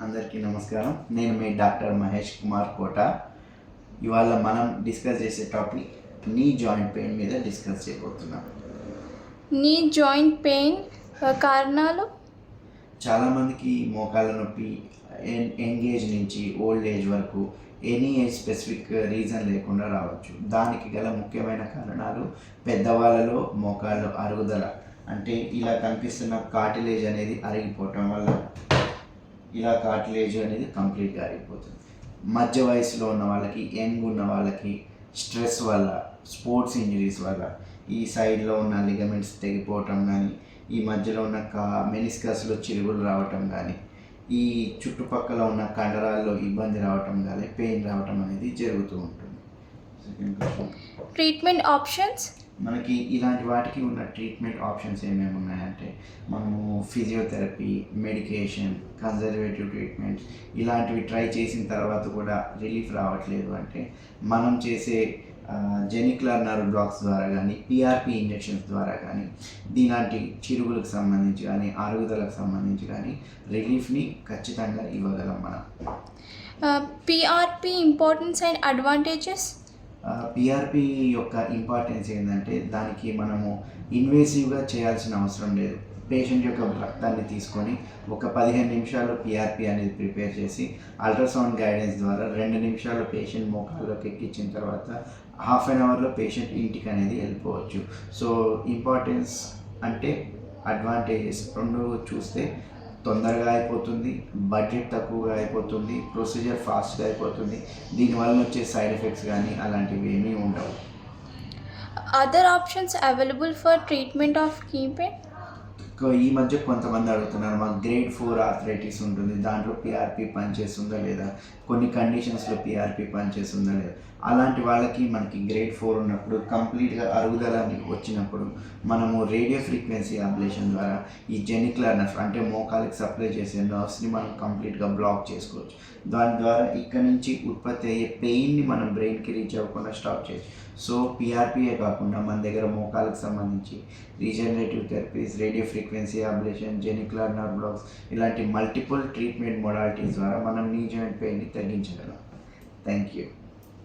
అందరికీ నమస్కారం. నేను మీ డాక్టర్ మహేష్ కుమార్ కోట. ఇవాళ మనం డిస్కస్ చేసే టాపిక్ నీ జాయింట్ పెయిన్ మీద డిస్కస్ చేయబోతున్నాం. నీ జాయింట్ పెయిన్ కారణాలు చాలామందికి మోకాళ్ళ నొప్పి యంగ్ ఏజ్ నుంచి ఓల్డ్ ఏజ్ వరకు ఎనీ ఏజ్ స్పెసిఫిక్ రీజన్ లేకుండా రావచ్చు. దానికి గల ముఖ్యమైన కారణాలు పెద్దవాళ్ళలో మోకాళ్ళు అరుగుదల, అంటే ఇలా కనిపిస్తున్న కార్టిలేజ్ అనేది అరిగిపోవటం వల్ల ఇలా కార్టిలేజ్ అనేది కంప్లీట్గా అరిగిపోతుంది. మధ్య వయసులో ఉన్న వాళ్ళకి, యంగ్ ఉన్న వాళ్ళకి స్ట్రెస్ వల్ల, స్పోర్ట్స్ ఇంజరీస్ వల్ల ఈ సైడ్లో ఉన్న లిగమెంట్స్ తెగిపోవటం కానీ, ఈ మధ్యలో ఉన్న మెనిస్కస్లో చిరుగులు రావటం కానీ, ఈ చుట్టుపక్కల ఉన్న కండరాల్లో ఇబ్బంది రావటం కానీ, పెయిన్ రావటం అనేది జరుగుతూ ఉంటుంది. Second question, treatment options. మనకి ఇలాంటి వాటికి ఉన్న ట్రీట్మెంట్ ఆప్షన్స్ ఏమేమి ఉన్నాయంటే, మనము ఫిజియోథెరపీ, మెడికేషన్, కన్జర్వేటివ్ ట్రీట్మెంట్స్ ఇలాంటివి ట్రై చేసిన తర్వాత కూడా రిలీఫ్ రావట్లేదు అంటే మనం చేసే జెనిక్యులర్ నర్వ్ బ్లాక్స్ ద్వారా కానీ, పిఆర్పి ఇంజెక్షన్స్ ద్వారా కానీ, ఇలాంటి చిరుగులకు సంబంధించి కానీ, అరుగుదలకు సంబంధించి కానీ రిలీఫ్ని ఖచ్చితంగా ఇవ్వగలం మనం. PRP importance and advantages. PRP యొక్క ఇంపార్టెన్స్ ఏంటంటే, దానికి మనము ఇన్వేసివ్గా చేయాల్సిన అవసరం లేదు. పేషెంట్ యొక్క రక్తాన్ని తీసుకొని ఒక 15 నిమిషాలు పిఆర్పి అనేది ప్రిపేర్ చేసి అల్ట్రాసౌండ్ గైడెన్స్ ద్వారా 2 నిమిషాలు పేషెంట్ మోకాల్లోకి ఎక్కించిన తర్వాత హాఫ్ అన్ అవర్లో పేషెంట్ ఇంటికి అనేది వెళ్ళిపోవచ్చు. సో ఇంపార్టెన్స్ అంటే అడ్వాంటేజెస్ రెండు చూస్తే తొందరగా అయిపోతుంది, బడ్జెట్ తక్కువగా అయిపోతుంది, ప్రొసీజర్ ఫాస్ట్గా అయిపోతుంది. దీనివల్ల వచ్చే సైడ్ ఎఫెక్ట్స్ కానీ అలాంటివి ఏమీ ఉండవు. Other options available for treatment of knee pain. ఈ మధ్య కొంతమంది అడుగుతున్నారు, మాకు గ్రేడ్ 4 ఆర్థరైటిస్ ఉంటుంది, దాంట్లో పిఆర్పి పనిచేస్తుందా లేదా, కొన్ని కండిషన్స్లో పిఆర్పి పనిచేస్తుందా లేదా. అలాంటి వాళ్ళకి మనకి గ్రేడ్ 4 ఉన్నప్పుడు కంప్లీట్గా అరుగుదల వచ్చినప్పుడు మనము రేడియో ఫ్రీక్వెన్సీ అబ్లేషన్ ద్వారా ఈ జెనిక్యులర్ నర్వ్ అంటే మోకాలికి సప్లై చేసే నర్వ్స్ని మనం కంప్లీట్గా బ్లాక్ చేసుకోవచ్చు. దాని ద్వారా ఇక్కడ నుంచి ఉత్పత్తి అయ్యే పెయిన్ని మనం బ్రెయిన్కి రీచ్ అవ్వకుండా స్టాప్ చేయొచ్చు. సో పిఆర్పిఏ కాకుండా మన దగ్గర మోకాలకు సంబంధించి regenerative therapies, radio frequency ablation, genicular nerve blocks ఇలాంటి మల్టిపుల్ ట్రీట్మెంట్ మోడాలిటీస్ ద్వారా మనం నీ జాయింట్ పెయిన్ని తగ్గించగలం. Thank you.